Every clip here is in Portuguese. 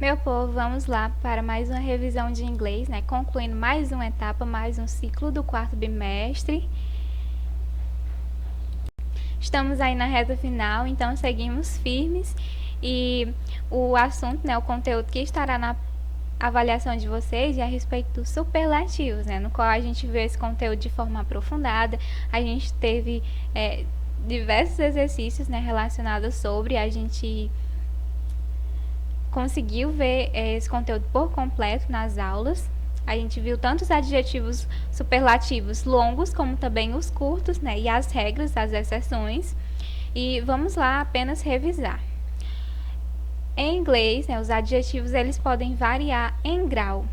Meu povo, vamos lá para mais uma revisão de inglês, né? Concluindo mais uma etapa, mais um ciclo do quarto bimestre. Estamos aí na reta final, então seguimos firmes e o assunto, né, o conteúdo que estará na avaliação de vocês é a respeito dos superlativos, né, no qual a gente vê esse conteúdo de forma aprofundada. A gente teve diversos exercícios, né, relacionados sobre, a gente conseguiu ver esse conteúdo por completo nas aulas. A gente viu tanto os adjetivos superlativos longos, como também os curtos, né, e as regras, as exceções. E vamos lá apenas revisar. Em inglês, né, os adjetivos eles podem variar em grau: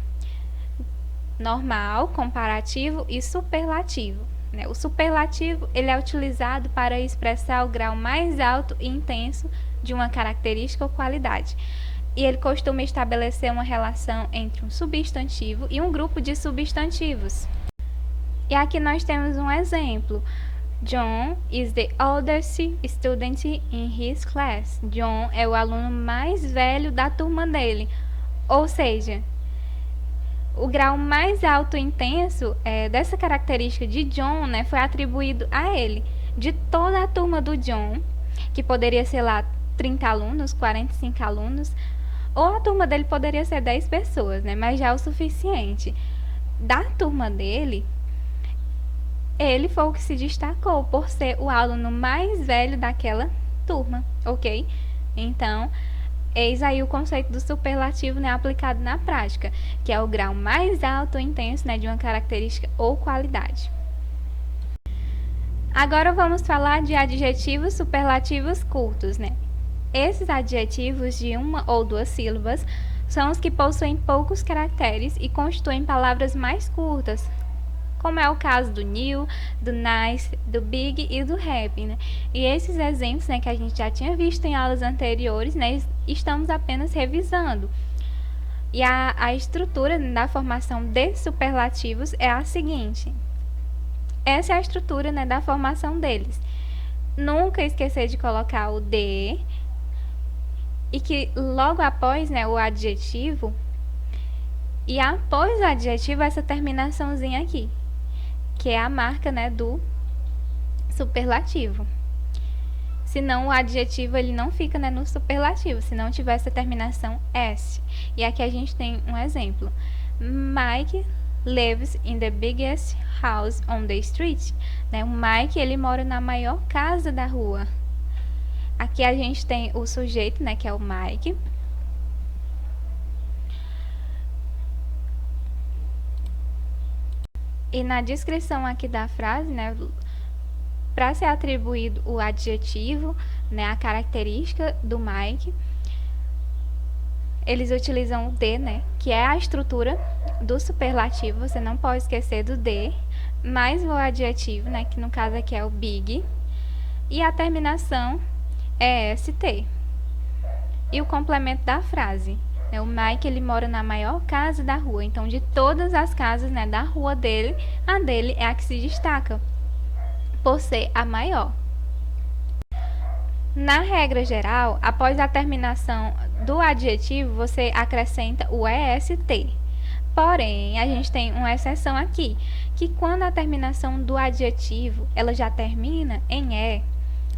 normal, comparativo e superlativo. O superlativo ele é utilizado para expressar o grau mais alto e intenso de uma característica ou qualidade. E ele costuma estabelecer uma relação entre um substantivo e um grupo de substantivos. E aqui nós temos um exemplo. John is the oldest student in his class. John é o aluno mais velho da turma dele. Ou seja, o grau mais alto e intenso dessa característica de John, né, foi atribuído a ele. De toda a turma do John, que poderia ser lá 30 alunos, 45 alunos, ou a turma dele poderia ser 10 pessoas, né? Mas já é o suficiente. Da turma dele, ele foi o que se destacou por ser o aluno mais velho daquela turma, ok? Então, eis aí o conceito do superlativo, né, aplicado na prática, que é o grau mais alto ou intenso, né, de uma característica ou qualidade. Agora vamos falar de adjetivos superlativos curtos, né? Esses adjetivos de uma ou duas sílabas são os que possuem poucos caracteres e constituem palavras mais curtas, como é o caso do new, do nice, do big e do happy, né? E esses exemplos, né, que a gente já tinha visto em aulas anteriores, né, estamos apenas revisando. E a estrutura da formação de superlativos é a seguinte. Essa é a estrutura, né, da formação deles. Nunca esquecer de colocar o de, e que logo após, né, o adjetivo, e após o adjetivo essa terminaçãozinha aqui, que é a marca, né, do superlativo. Senão o adjetivo ele não fica, né, no superlativo, se não tiver essa terminação S. E aqui a gente tem um exemplo. Mike lives in the biggest house on the street. Né? O Mike ele mora na maior casa da rua. Aqui a gente tem o sujeito, né, que é o Mike. E na descrição aqui da frase, né, para ser atribuído o adjetivo, né, a característica do Mike, eles utilizam o de, né, que é a estrutura do superlativo. Você não pode esquecer do de, mais o adjetivo, né, que no caso aqui é o big, e a terminação é st. E o complemento da frase, né, o Mike ele mora na maior casa da rua. Então, de todas as casas, né, da rua dele, a dele é a que se destaca por ser a maior. Na regra geral, após a terminação do adjetivo, você acrescenta o est. Porém, a gente tem uma exceção aqui, que quando a terminação do adjetivo ela já termina em e,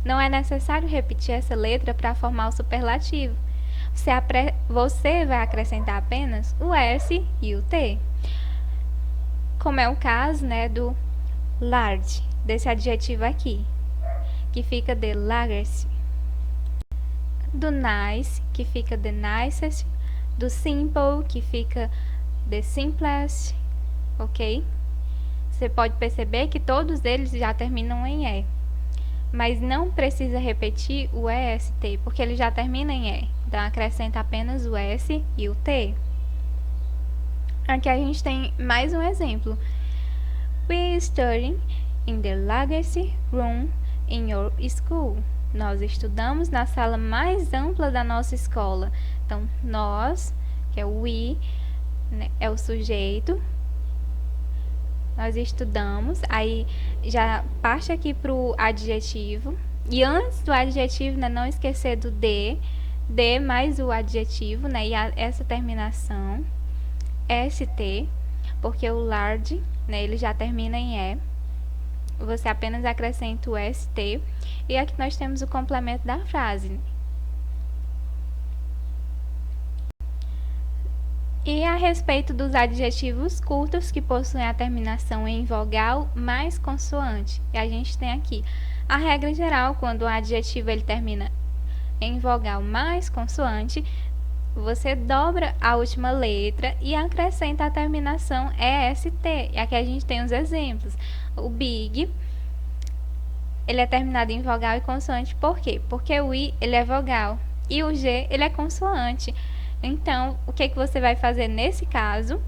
não é necessário repetir essa letra para formar o superlativo. Você vai acrescentar apenas o s e o t. Como é o caso, né, do large, desse adjetivo aqui, que fica the largest. Do nice, que fica the nicest. Do simple, que fica the simplest, ok? Você pode perceber que todos eles já terminam em e, mas não precisa repetir o est, porque ele já termina em e. Então, acrescenta apenas o s e o t. Aqui a gente tem mais um exemplo. We study in the largest room in your school. Nós estudamos na sala mais ampla da nossa escola. Então, nós, que é o we, né, é o sujeito. Nós estudamos, aí já parte aqui para o adjetivo. E antes do adjetivo, né, não esquecer do de, D mais o adjetivo, né? E essa terminação, ST, porque o large, né, ele já termina em E. Você apenas acrescenta o ST. E aqui nós temos o complemento da frase. E a respeito dos adjetivos curtos que possuem a terminação em vogal mais consoante. E a gente tem aqui a regra geral, quando o adjetivo ele termina em vogal mais consoante, você dobra a última letra e acrescenta a terminação EST. E aqui a gente tem os exemplos. O big, ele é terminado em vogal e consoante. Por quê? Porque o I, ele é vogal e o G, ele é consoante. Então, o que você vai fazer nesse caso?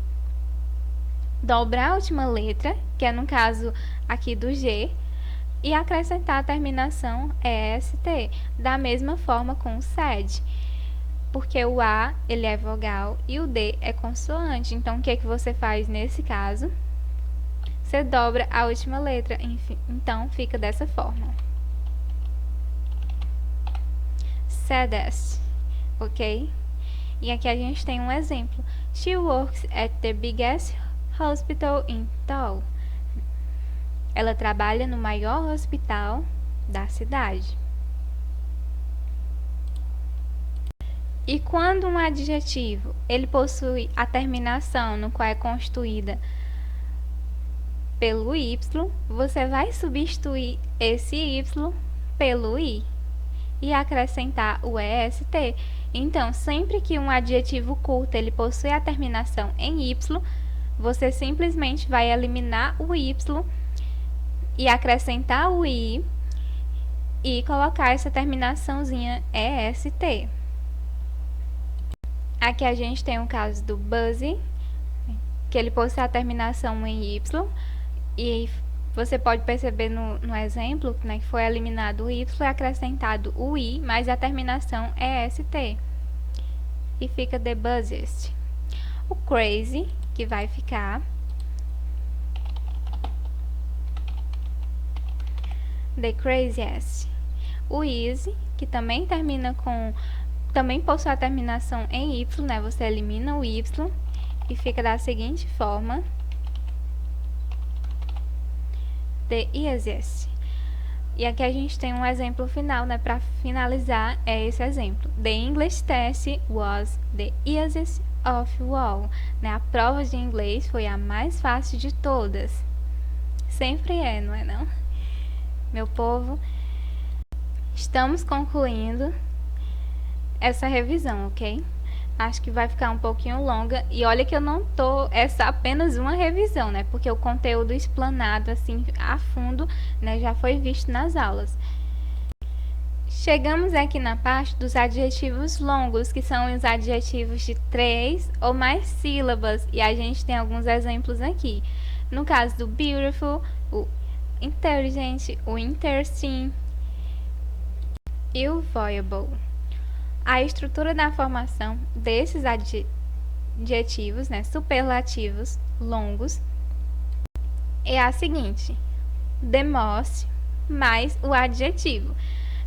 Dobrar a última letra, que é no caso aqui do G, e acrescentar a terminação EST, da mesma forma com o SED, porque o A ele é vogal e o D é consoante. Então, o que você faz nesse caso? Você dobra a última letra, enfim, então fica dessa forma. Saddest, ok? E aqui a gente tem um exemplo. She works at the biggest hospital in town. Ela trabalha no maior hospital da cidade. E quando um adjetivo ele possui a terminação no qual é constituída pelo Y, você vai substituir esse Y pelo I e acrescentar o EST. Então, sempre que um adjetivo curto ele possui a terminação em Y, você simplesmente vai eliminar o Y e acrescentar o I e colocar essa terminaçãozinha EST. Aqui a gente tem o caso do Buzzy, que ele possui a terminação em Y, e você pode perceber no exemplo, né, que foi eliminado o Y e acrescentado o I, mas a terminação é ST. E fica the busiest. O crazy, que vai ficar the craziest. O easy, que também termina com... também possui a terminação em Y, né? Você elimina o Y e fica da seguinte forma: the easiest. E aqui a gente tem um exemplo final, né? Para finalizar, é esse exemplo. The English test was the easiest of all. Né? A prova de inglês foi a mais fácil de todas. Sempre é, não é não? Meu povo, estamos concluindo essa revisão, ok? Acho que vai ficar um pouquinho longa. E olha que eu não tô... essa é apenas uma revisão, né? Porque o conteúdo explanado, assim, a fundo, né? Já foi visto nas aulas. Chegamos aqui na parte dos adjetivos longos, que são os adjetivos de 3 ou mais sílabas. E a gente tem alguns exemplos aqui. No caso do beautiful, o intelligent, o interesting e o viable. A estrutura da formação desses adjetivos, né, superlativos longos, é a seguinte: the most mais o adjetivo.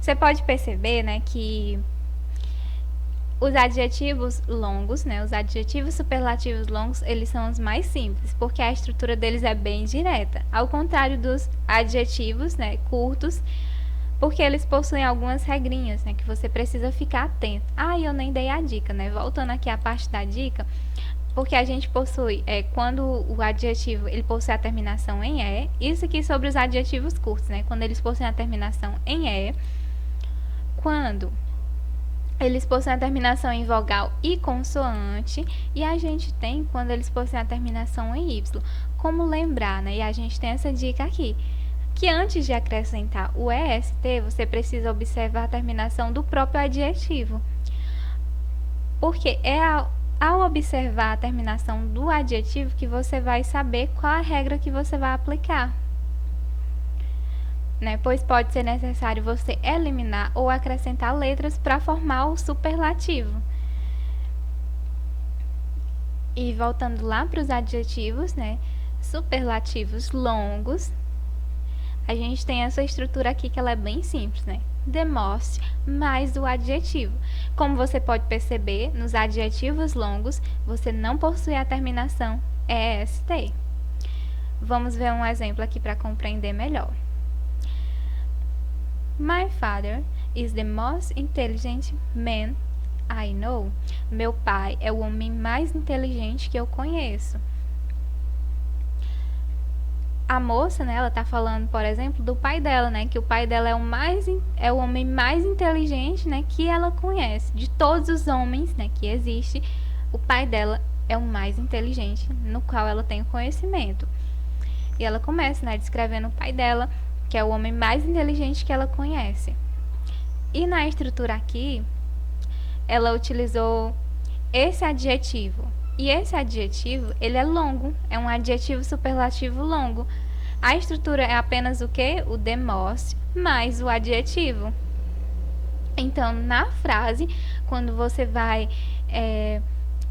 Você pode perceber, né, que os adjetivos longos, né, os adjetivos superlativos longos, eles são os mais simples, porque a estrutura deles é bem direta, ao contrário dos adjetivos, né, curtos, porque eles possuem algumas regrinhas, né, que você precisa ficar atento. Ah, eu nem dei a dica, né? Voltando aqui à parte da dica, porque a gente possui, quando o adjetivo ele possui a terminação em E, isso aqui sobre os adjetivos curtos, né? Quando eles possuem a terminação em E, quando eles possuem a terminação em vogal e consoante, e a gente tem quando eles possuem a terminação em Y. Como lembrar, né? E a gente tem essa dica aqui, que antes de acrescentar o EST, você precisa observar a terminação do próprio adjetivo. Porque é ao observar a terminação do adjetivo que você vai saber qual a regra que você vai aplicar. Né? Pois pode ser necessário você eliminar ou acrescentar letras para formar o superlativo. E voltando lá para os adjetivos, né? Superlativos longos, a gente tem essa estrutura aqui que ela é bem simples, né? the most, mais o adjetivo. Como você pode perceber, nos adjetivos longos, você não possui a terminação est. Vamos ver um exemplo aqui para compreender melhor. My father is the most intelligent man I know. Meu pai é o homem mais inteligente que eu conheço. A moça, né, ela tá falando, por exemplo, do pai dela, né, que o pai dela é o homem mais inteligente, né, que ela conhece. De todos os homens, né, que existe, o pai dela é o mais inteligente, no qual ela tem o conhecimento. E ela começa, né, descrevendo o pai dela, que é o homem mais inteligente que ela conhece. E na estrutura aqui, ela utilizou esse adjetivo. E esse adjetivo, ele é longo, é um adjetivo superlativo longo. A estrutura é apenas o quê? O the most mais o adjetivo. Então, na frase, quando você vai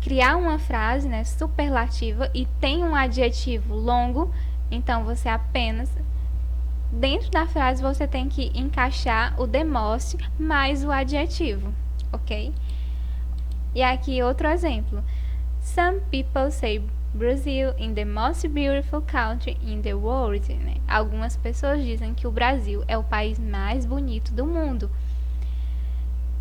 criar uma frase, né, superlativa e tem um adjetivo longo, então você apenas, dentro da frase, você tem que encaixar o the most mais o adjetivo, ok? E aqui outro exemplo. Some people say Brazil is the most beautiful country in the world. Né? Algumas pessoas dizem que o Brasil é o país mais bonito do mundo.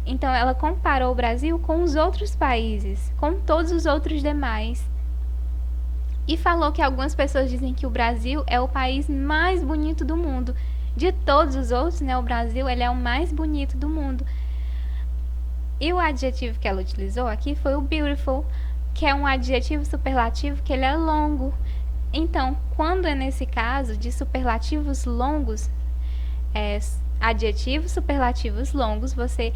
Então, ela comparou o Brasil com os outros países, com todos os outros demais. E falou que algumas pessoas dizem que o Brasil é o país mais bonito do mundo. De todos os outros, né, o Brasil ele é o mais bonito do mundo. E o adjetivo que ela utilizou aqui foi o beautiful, que é um adjetivo superlativo que ele é longo. Então, quando é nesse caso de superlativos longos, adjetivos superlativos longos, você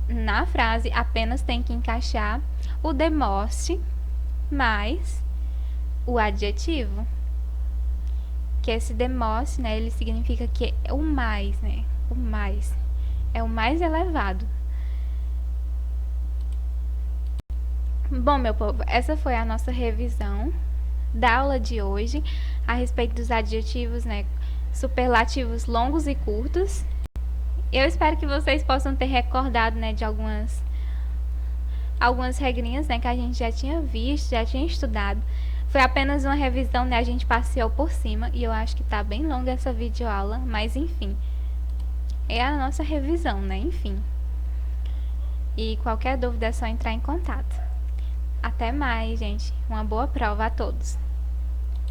na frase apenas tem que encaixar o the most mais o adjetivo. Que esse the most, né, ele significa que é o mais, né? O mais. É o mais elevado. Bom, meu povo, essa foi a nossa revisão da aula de hoje a respeito dos adjetivos, né, superlativos longos e curtos. Eu espero que vocês possam ter recordado, né, de algumas regrinhas, né, que a gente já tinha visto, já tinha estudado. Foi apenas uma revisão, né, a gente passeou por cima e eu acho que tá bem longa essa videoaula, mas enfim, é a nossa revisão, né, enfim. E qualquer dúvida é só entrar em contato. Até mais, gente. Uma boa prova a todos.